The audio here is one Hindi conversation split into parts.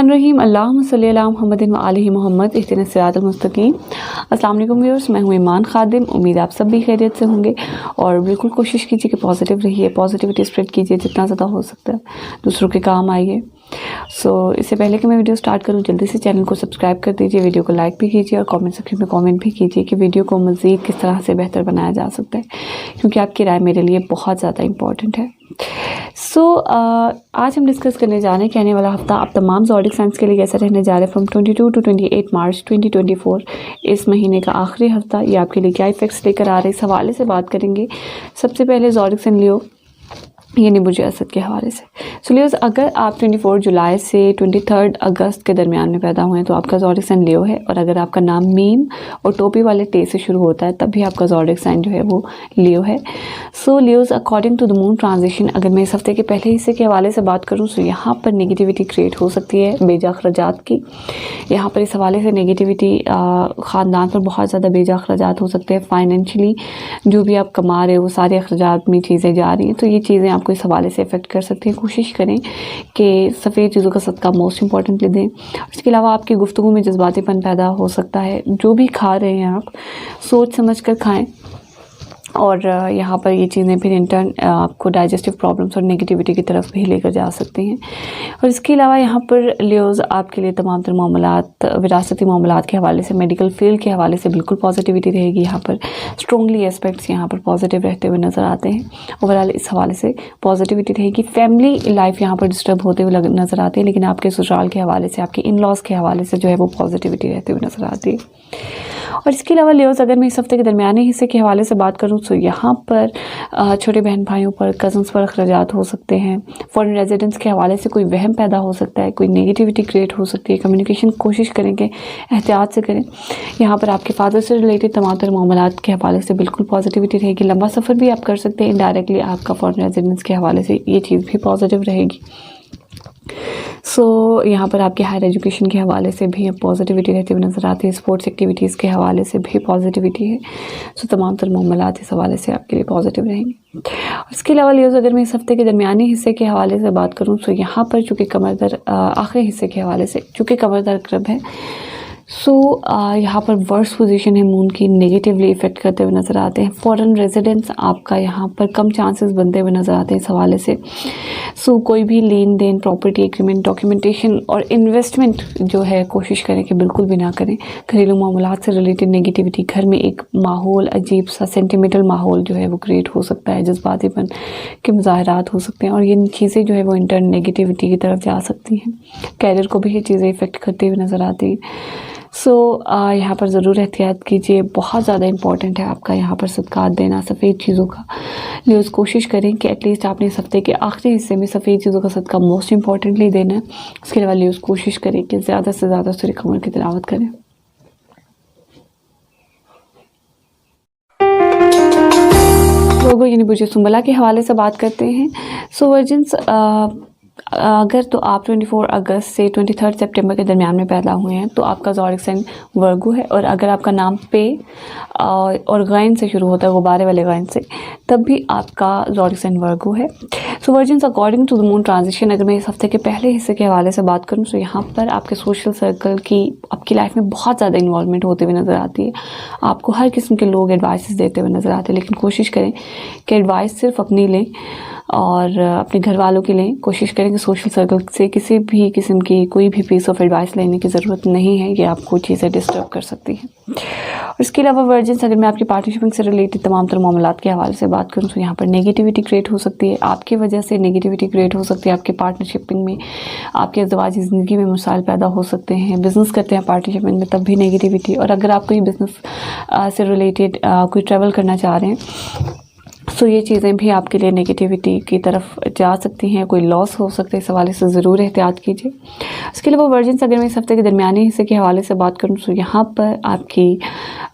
रहीम अल्लाहुम्मा सल्ली अला मुहम्मदिन व आलिहि मोहम्मद इहदिनस सिरातल मुस्तकीम। अस्सलाम वालेकुम व्यूअर्स, मैं हूँ ईमान खादिम। उम्मीद आप सब भी खैरियत से होंगे और बिल्कुल कोशिश कीजिए कि पॉजिटिव रहिए, पॉजिटिविटी स्प्रेड कीजिए जितना ज़्यादा हो सकता है, दूसरों के काम आइए। इससे पहले कि मैं वीडियो स्टार्ट करूँ, जल्दी से चैनल को सब्सक्राइब कर दीजिए, वीडियो को लाइक भी कीजिए और कमेंट सेक्शन में कमेंट भी कीजिए कि वीडियो को मज़ीद किस तरह से बेहतर बनाया जा सकता है, क्योंकि आपकी राय मेरे लिए बहुत ज़्यादा इम्पॉर्टेंट है। आज हम डिस्कस करने जा रहे हैं कि आने वाला हफ्ता आप तमाम ज़ोडिक साइंस के लिए कैसा रहने जा रहे हैं फ्रॉम 22 टू 28 मार्च 2024। इस महीने का आखिरी हफ्ता ये आपके लिए क्या इफेक्ट्स लेकर आ रहे हैं, इस हवाले से बात करेंगे। सबसे पहले ज़ोडिक साइन लियो यानी बुर्ज असद के हवाले से। लियोस, अगर आप 24 जुलाई से 23 अगस्त के दरमियान में पैदा हुए हैं तो आपका ज़ोडिक साइन लियो है, और अगर आपका नाम मीम और टोपी वाले टे से शुरू होता है तब भी आपका ज़ोडिक साइन जो है वो लियो है। Leos, according to the moon transition, अगर मैं इस हफ्ते के पहले हिस्से के हवाले से बात करूँ तो यहाँ पर नेगेटिविटी क्रिएट हो सकती है बेजा अखराजात की। यहाँ पर इस हवाले से नेगेटिविटी ख़ानदान पर बहुत ज़्यादा बेजा अखराजात हो सकते हैं। फाइनेंशली जो भी आप कमा रहे हो वो सारे अखराजात में चीज़ें जा रही हैं, तो ये चीज़ें आपको इस हवाले से इफ़ेक्ट कर सकती हैं। कोशिश करें कि सफ़ेद चीज़ों का सदका मोस्ट इंपॉर्टेंटली दें। इसके अलावा आपकी गुफ्तगू में जज्बातीपन पैदा हो सकता है। जो भी खा रहे हैं आप सोच समझ कर खाएँ, और यहाँ पर ये चीज़ें फिर इंटर्न आपको डाइजेस्टिव प्रॉब्लम्स और नेगेटिविटी की तरफ भी लेकर जा सकती हैं। और इसके अलावा यहाँ पर लियोज़ आपके लिए तमाम तर मामलात, विरासती मामलात के हवाले से, मेडिकल फील्ड के हवाले से बिल्कुल पॉजिटिविटी रहेगी। यहाँ पर स्ट्रॉन्गली एस्पेक्ट्स यहाँ पर पॉजिटिव रहते हुए नज़र आते हैं। ओवरऑल इस हवाले से पॉजिटिविटी रहेगी। फैमिली लाइफ यहाँ पर डिस्टर्ब होते हुए नज़र आती है, लेकिन आपके ससुराल के हवाले से, आपके इन लॉज के हवाले से जो है वो पॉजिटिविटी रहते हुए नज़र आती है। और इसके अलावा लियोज़, अगर मैं इस हफ्ते के दरमियाने हिस्से के हवाले से बात करूँ तो यहाँ पर छोटे बहन भाइयों पर, कज़न्स पर अखराजात हो सकते हैं। फॉरेन रेजिडेंट्स के हवाले से कोई वहम पैदा हो सकता है, कोई नेगेटिविटी क्रिएट हो सकती है। कम्युनिकेशन कोशिश करेंगे, एहतियात से करें। यहाँ पर आपके फादर से रिलेटेड तमाम तर मामलात के हवाले से बिल्कुल पॉजिटिविटी रहेगी। लंबा सफ़र भी आप कर सकते हैं इनडायरेक्टली, आपका फॉरेन रेजिडेंट्स के हवाले से ये चीज़ भी पॉजिटिव रहेगी। यहाँ पर आपके हायर एजुकेशन के हवाले से भी पॉजिटिविटी रहती हुई नज़र आती है। स्पोर्ट्स एक्टिविटीज़ के हवाले से भी पॉजिटिविटी है। तमाम तर मामलात इस हवाले से आपके लिए पॉजिटिव रहेंगे। इसके अलावा लियोज़, अगर मैं इस हफ्ते के दरमियानी हिस्से के हवाले से बात करूँ तो यहाँ पर चूँकि कमर दर्द, आखिरी हिस्से के हवाले से चूँकि कमर दर्द क्रब है, यहाँ पर वर्स पोजीशन है मून की, नेगेटिवली इफ़ेक्ट करते हुए नज़र आते हैं। फॉरेन रेजिडेंट्स आपका यहाँ पर कम चांसेस बनते हुए नज़र आते हैं इस हवाले से। कोई भी लेन देन, प्रॉपर्टी एग्रीमेंट, डॉक्यूमेंटेशन और इन्वेस्टमेंट जो है कोशिश करें कि बिल्कुल भी ना करें। घरेलू मामलात से रिलेटेड नेगेटिविटी, घर में एक माहौल, अजीब सा सेंटिमेंटल माहौल जो है वो क्रिएट हो सकता है, जज्बातीपन के मुज़ाहरात हो सकते हैं, और ये चीज़ें जो है वो इंटर्न नेगेटिविटी की तरफ जा सकती हैं। कैरियर को भी ये चीज़ें इफ़ेक्ट करती हुई नज़र आती हैं। यहाँ पर ज़रूर एहतियात कीजिए, बहुत ज़्यादा इंपॉर्टेंट है आपका यहाँ पर सदक़ात देना सफ़ेद चीज़ों का। लियोज़, कोशिश करें कि एटलीस्ट आपने इस हफ्ते के आखिरी हिस्से में सफ़ेद चीज़ों का सदका मोस्ट इंपॉर्टेंटली देना है। उसके अलावा लियोज़, कोशिश करें कि ज़्यादा से ज़्यादा सूरह क़मर की तिलावत करें। लोगों यानी बुर्ज सुंबला के हवाले से बात करते हैं। वर्जिन्स, अगर तो आप 24 अगस्त से 23 सितंबर के दरमियान में पैदा हुए हैं तो आपका ज़ोडिक साइन वर्गो है, और अगर आपका नाम पे और गैन से शुरू होता है, गुब्बारे वाले गैन से, तब भी आपका ज़ोडिक साइन वर्गो है। Virgins, according to the moon transition, अगर मैं इस हफ्ते के पहले हिस्से के हवाले से बात करूँ तो यहाँ पर आपके सोशल सर्कल की, आपकी लाइफ में बहुत ज़्यादा इन्वॉल्वमेंट होते हुए नज़र आती है। आपको हर किस्म के लोग एडवाइस देते हुए नज़र आते हैं, लेकिन कोशिश करें कि एडवाइस सिर्फ अपनी लें और अपने घर वालों के लें। कोशिश करें कि सोशल सर्कल से किसी भी किस्म की कोई भी पीस ऑफ एडवाइस लेने की ज़रूरत नहीं है, ये आपको चीज़ें डिस्टर्ब कर सकती हैं। और इसके अलावा वर्जिन्स, अगर मैं आपकी पार्टनरशिपिंग से रिलेटेड तमाम तर मामलात के हवाले से बात करूँ तो यहाँ पर नेगेटिविटी क्रिएट हो सकती है। आपकी वजह से नेगेटिविटी क्रिएट हो सकती है आपके पार्टनरशिपिंग में, आपके अज़वाजी ज़िंदगी में मसाइल पैदा हो सकते हैं। बिज़नेस करते हैं पार्टनरशिपिंग में तब भी नेगेटिविटी, और अगर आप कोई बिज़नेस से रिलेटेड कोई ट्रैवल करना चाह रहे हैं ये चीज़ें भी आपके लिए नेगेटिविटी की तरफ जा सकती हैं, कोई लॉस हो सकता है, इस हवाले से ज़रूर एहतियात कीजिए। इसके अलावा वर्जिन्स, अगर मैं इस हफ्ते के दरमियानी हिस्से के हवाले से बात करूँ तो यहाँ पर आपकी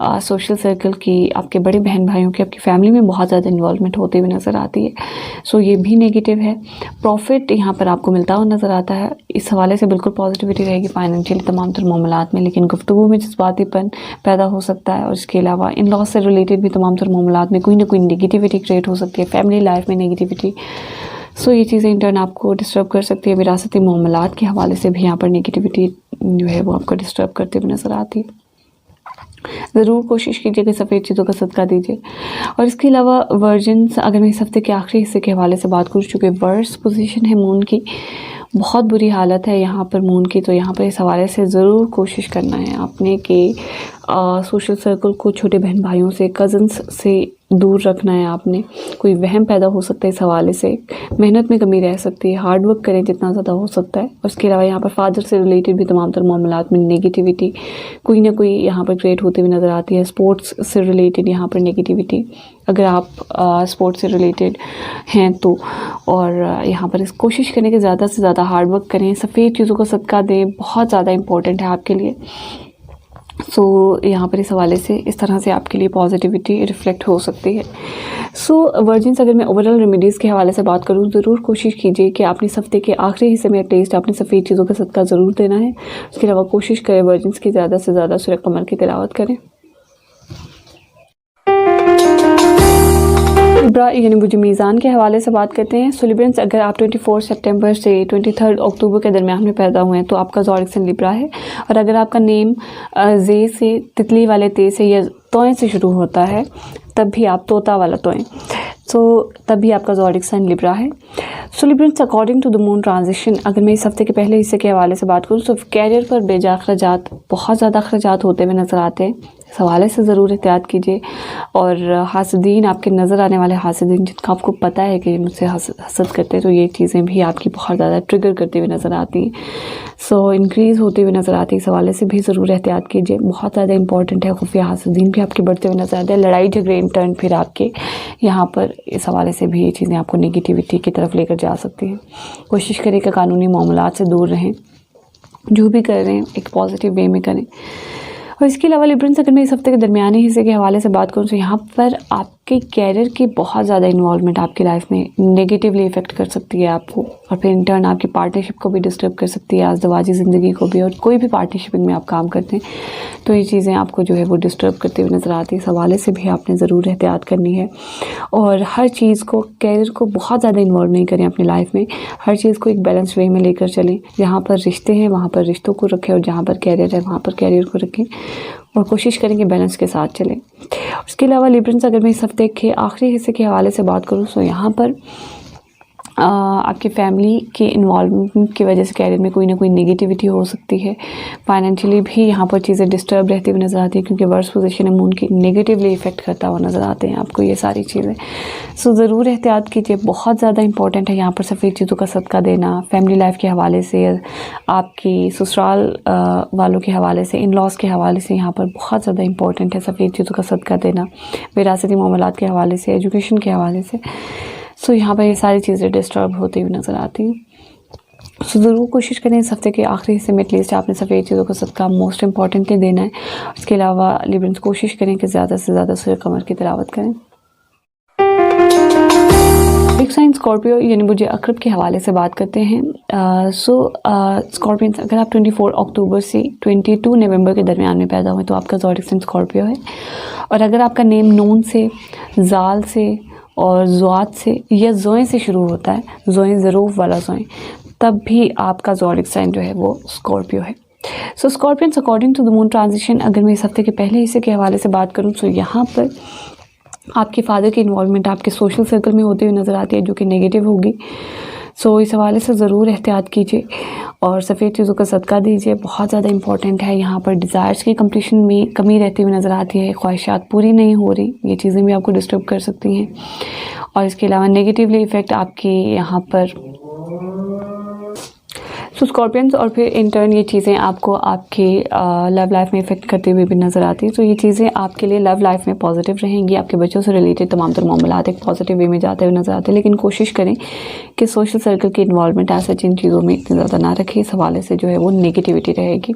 सोशल सर्कल की, आपके बड़े बहन भाइयों की, आपकी फैमिली में बहुत ज़्यादा इन्वॉल्वमेंट होती हुई नज़र आती है। ये भी नेगेटिव है। प्रॉफिट यहाँ पर आपको मिलता हुआ नज़र आता है, इस हवाले से बिल्कुल पॉजिटिविटी रहेगी फाइनेंशियली तमाम तर मामलात में, लेकिन गुफ्तगू में जज्बातीपन पैदा हो सकता है। और इसके अलावा इन लॉस से रिलेटेड भी तमाम तर मामलात में कोई ना कोई नेगेटिविटी क्रिएट हो सकती है, फैमिली लाइफ में नेगेटिविटी। सो ये चीज़ें इंटर्न आपको डिस्टर्ब कर सकती है। विरासती मामलात के हवाले से भी यहाँ पर नेगेटिविटी जो है वो आपको डिस्टर्ब करते हुए नज़र आती है। ज़रूर कोशिश कीजिए कि सफ़ेद चीज़ों का सदका दीजिए। और इसके अलावा वर्जिन्स, अगर मैं इस हफ्ते के आखिरी हिस्से के हवाले से बात करूँ, चूँकि वर्स्ट पोजीशन है मून की, बहुत बुरी हालत है यहाँ पर मून की, तो यहाँ पर इस हवाले से ज़रूर कोशिश करना है आपने कि सोशल सर्कल को छोटे बहन भाइयों से, कज़न्स से दूर रखना है आपने। कोई वहम पैदा हो सकता है इस हवाले से, मेहनत में कमी रह सकती है, हार्ड वर्क करें जितना ज़्यादा हो सकता है। और इसके अलावा यहाँ पर फादर से रिलेटेड भी तमाम तर मामलात में नेगेटिविटी कोई ना कोई यहाँ पर क्रिएट होते हुए नज़र आती है। स्पोर्ट्स से रिलेटेड यहाँ पर नेगेटिविटी, अगर आप स्पोर्ट्स से रिलेटेड हैं तो, और यहाँ पर इस कोशिश करें कि ज़्यादा से ज़्यादा हार्ड वर्क करें, सफ़ेद चीज़ों को सदका दें, बहुत ज़्यादा इंपॉर्टेंट है आपके लिए। सो यहाँ पर इस हवाले से इस तरह से आपके लिए पॉजिटिविटी रिफ्लेक्ट हो सकती है। सो वर्जिन्स, अगर मैं ओवरऑल रेमेडीज़ के हवाले से बात करूँ, ज़रूर कोशिश कीजिए कि आपने इस हफ्ते के आखिरी हिस्से में एटलीस्ट आपने सफ़ेद चीज़ों का सदका ज़रूर देना है। उसके अलावा कोशिश करें वर्जिन्स की ज़्यादा से ज़्यादा सूरह कमर की तिलावत करें। लिब्रा यानी बुझ मीज़ान के हवाले से बात करते हैं। सो लिब्रेंस, अगर आप 24 सितंबर से 23 अक्टूबर के दरमियान में पैदा हुए हैं तो आपका ज़ोडिक साइन लिब्रा है। और अगर आपका नेम जे से, तितली वाले ते से या तोएं से शुरू होता है, तब भी आप तोता वाला तोएं, सो तब भी आपका ज़ोडिक साइन लिब्रा है। So Librans, according to the moon transition, अगर मैं इस हफ्ते के पहले हिस्से के हवाले से बात करूँ तो कैरियर पर बेजा अखराजात, बहुत ज़्यादा अखराजात होते हुए नज़र आते हैं। इस हवाले से ज़रूर एहतियात कीजिए। और हासदीन, आपके नज़र आने वाले हासदीन जिनका आपको पता है कि मुझसे हसद करते हैं, तो ये चीज़ें भी आपकी बहुत ज़्यादा ट्रिगर करते हुए नज़र आती हैं, सो इंक्रीज़ होते हुए नज़र आती है। इस हवाले से भी ज़रूर एहतियात कीजिए, बहुत ज़्यादा इंपॉर्टेंट है। खुफिया हासदीन भी आपके बढ़ते हुए नज़र आते हैं। लड़ाई झगड़े इंटर्न फिर आपके यहाँ पर, इस हवाले से भी ये चीज़ें आपको नेगेटिविटी की तरफ लेकर जा सकती हैं। कोशिश करें कि कानूनी मामलात से दूर रहें, जो भी कर रहे हैं एक पॉजिटिव वे में करें। और इसके अलावा लिब्रेंस, अगर मैं इस हफ्ते के दरमियानी हिस्से के हवाले से बात करूँ तो यहाँ पर आपके कैरियर की बहुत ज़्यादा इन्वॉल्वमेंट आपकी लाइफ में नेगेटिवली इफेक्ट कर सकती है आपको, और फिर इंटर्न आपकी पार्टनरशिप को भी डिस्टर्ब कर सकती है, आज़दवाजी ज़िंदगी को भी। और कोई भी पार्टनरशिपिंग में आप काम करते हैं तो ये चीज़ें आपको जो है वो डिस्टर्ब करते हुए नज़र आती है। इस हवाले से भी आपने ज़रूर एहतियात करनी है। और हर चीज़ को, कैरियर को बहुत ज़्यादा इन्वॉल्व नहीं करें अपनी लाइफ में, हर चीज़ को एक बैलेंस वे में लेकर चलें। जहाँ पर रिश्ते हैं वहाँ पर रिश्तों को रखें, और जहाँ पर कैरियर है वहाँ पर कैरियर को रखें, और कोशिश करें कि बैलेंस के साथ चलें। उसके अलावा लिब्रेंस, अगर मैं इस हफ्ते के आखिरी हिस्से के हवाले से बात करूँ तो यहाँ पर आपकी फैमिली के इन्वॉल्वमेंट की वजह से कैरियर में कोई ना कोई नेगेटिविटी हो सकती है। फाइनेंशियली भी यहाँ पर चीज़ें डिस्टर्ब रहती हुई नज़र आती है, क्योंकि वर्स्ट पोजीशन है मून की, नेगेटिवली इफेक्ट करता हुआ नज़र आते हैं आपको ये सारी चीज़ें। सो ज़रूर एहतियात कीजिए, बहुत ज़्यादा इंपॉर्टेंट है यहाँ पर सफ़ेद चीज़ों का सदका देना। फैमिली लाइफ के हवाले से, आपकी ससुराल वालों के हवाले से, इन लॉज के हवाले से यहाँ पर बहुत ज़्यादा इंपॉर्टेंट है सफ़ेद चीज़ों का सदका देना। विरासती मामलात के हवाले से, एजुकेशन के हवाले से, सो यहाँ पर ये सारी चीज़ें डिस्टर्ब होती हुई नज़र आती हैं। सो ज़रूर कोशिश करें इस हफ्ते के आखिरी हिस्से में एटलीस्ट आपने सफ़ेद चीज़ों का सदका मोस्ट इंपॉर्टेंटली देना है। उसके अलावा लिब्रेंस, कोशिश करें कि ज़्यादा से ज़्यादा सूरह कमर की तिलावत करें। एक साइन स्कॉर्पियो यानी बुझ अक़रब के हवाले से बात करते हैं। स्कॉर्पियंस, अगर आप 24 अक्टूबर से 22 नवंबर के दरमियान में पैदा हुए तो आपका ज़ोडिक साइन स्कॉर्पियो है। और अगर आपका नेम नून से, जाल से और ज़ुआत से या ज़ोएं से शुरू होता है, ज़ोएं ज़रूफ वाला ज़ोएं, तब भी आपका ज़ोडिक साइन जो है वो स्कॉर्पियो है। So Scorpions, according to the moon transition, अगर मैं इस हफ्ते के पहले हिस्से के हवाले से बात करूँ तो यहाँ पर आपके फादर की इन्वॉल्वमेंट आपके सोशल सर्कल में होती हुई नज़र आती है, जो कि नेगेटिव होगी। सो इस हवाले से ज़रूर एहतियात कीजिए और सफ़ेद चीज़ों का सदका दीजिए, बहुत ज़्यादा इंपॉर्टेंट है। यहाँ पर डिज़ायर्स की कंप्लीशन में कमी रहती हुई नज़र आती है, ख्वाहिशात पूरी नहीं हो रही, ये चीज़ें भी आपको डिस्टर्ब कर सकती हैं। और इसके अलावा नेगेटिवली इफ़ेक्ट आपकी यहाँ पर स्कॉर्पियंस, और फिर इंटर्न ये चीज़ें आपको आपके लव लाइफ में इफ़ेक्ट करते हुए भी नज़र आती है। तो ये चीज़ें आपके लिए लव लाइफ में पॉजिटिव रहेंगी, आपके बच्चों से रिलेटेड तमाम तर मामलात एक पॉजिटिव वे में जाते हुए नज़र आते हैं। लेकिन कोशिश करें कि सोशल सर्कल की इन्वॉल्वमेंट ऐसा जिन चीज़ों में इतनी ज़्यादा ना रखें, इस हवाले से जो है वो नेगेटिविटी रहेगी।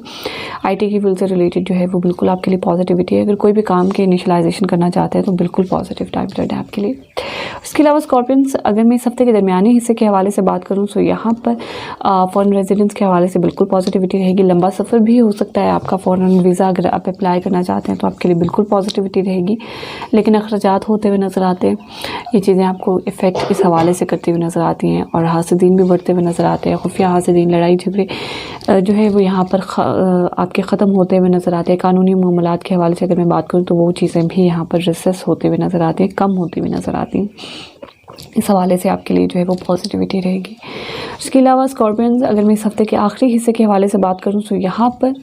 IT की फील्ड से रिलेटेड जो है वो बिल्कुल आपके लिए पॉजिटिविटी है। अगर कोई भी काम के इनिशलाइजेशन करना चाहते हैं तो बिल्कुल पॉजिटिव टाइम पीरियड है आपके लिए। इसके अलावा स्कॉर्पियंस, अगर मैं इस हफ्ते के दरमियानी हिस्से के हवाले से बात करूं तो यहाँ पर फॉरेन रेजिडेंस के हवाले से बिल्कुल पॉजिटिविटी रहेगी। लंबा सफ़र भी हो सकता है आपका, फॉरेन वीज़ा अगर आप अप्लाई करना चाहते हैं तो आपके लिए बिल्कुल पॉजिटिविटी रहेगी, लेकिन अखराजात होते हुए नज़र आते हैं। ये चीज़ें आपको इफ़ेक्ट इस हवाले से करती हुई नज़र आती हैं और हासिदीन भी बढ़ते हुए नज़र आते हैं। खुफिया हासिदीन, लड़ाई झगड़े जो है वो यहाँ पर आपके ख़त्म होते हुए नज़र आते हैं। कानूनी मामलात के हवाले से अगर मैं बात करूँ तो वो चीज़ें भी यहाँ पर रिसेस होते हुए नज़र आती हैं, कम होती हुई नज़र आती हैं। इस हवाले से आपके लिए जो है वो पॉजिटिविटी रहेगी। इसके अलावा स्कॉर्पियंस, अगर मैं इस हफ्ते के आखिरी हिस्से के हवाले से बात करूं तो यहाँ पर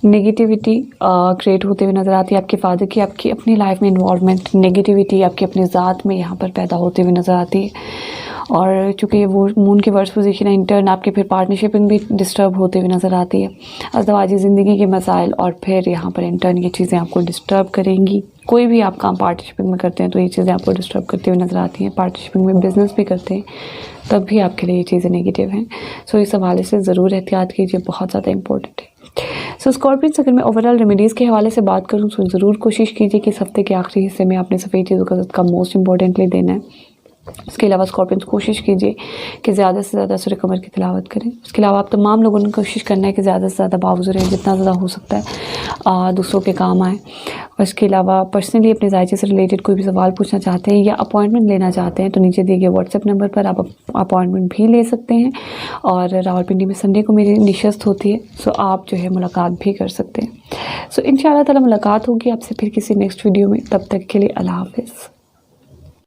नेगेटिविटी क्रिएट होते हुए नज़र आती है। आपके फादर की आपकी अपनी लाइफ में इन्वॉल्वमेंट, नेगेटिविटी आपकी अपनी ज़ात में यहाँ पर पैदा होते हुए नज़र आती है। और चूँकि वो मून की वर्स्ट पोजीशन है, इंटर्न आपके फिर पार्टनरशिपिंग भी डिस्टर्ब होते हुए नज़र आती है। अज़दवाजी ज़िंदगी के मसाइल और फिर यहाँ पर इंटर्न ये चीज़ें आपको डिस्टर्ब करेंगी। कोई भी आप काम पार्टनरशिपिंग में करते हैं तो ये चीज़ें आपको डिस्टर्ब करती हुई नज़र आती हैं। पार्टनरशिपिंग में बिज़नेस भी करते हैं तब भी आपके लिए ये चीज़ें नेगेटिव हैं। सो इस हवाले से ज़रूर एहतियात कीजिए, बहुत ज़्यादा इंपॉर्टेंट है। सो स्कॉर्पियंस, अगर मैं ओवरऑल रेमेडीज़ के हवाले से बात करूँ तो ज़रूर कोशिश कीजिए कि इस हफ्ते के आखिरी हिस्से में आपने सफ़ेद चीज़ों का सदका मोस्ट इंपॉर्टेंटली देना है। इसके अलावा स्कॉर्पियंस, कोशिश कीजिए कि ज़्यादा से ज़्यादा सूरह कमर की तिलावत करें। इसके अलावा आप तमाम लोगों ने कोशिश करना है कि ज़्यादा से ज़्यादा बावजूद रहें, जितना ज़्यादा हो सकता है दूसरों के काम आए। और इसके अलावा पर्सनली अपने जायचे से रिलेटेड कोई भी सवाल पूछना चाहते हैं या अपॉइंटमेंट लेना चाहते हैं तो नीचे दिए गए व्हाट्सएप नंबर पर आप अपॉइंटमेंट भी ले सकते हैं। और रावलपिंडी में संडे को मेरी नशिस्त होती है, सो आप जो है मुलाकात भी कर सकते हैं। सो इंशाअल्लाह ताला मुलाकात होगी आपसे फिर किसी नेक्स्ट वीडियो में। तब तक के लिए अल्लाह हाफ़िज़।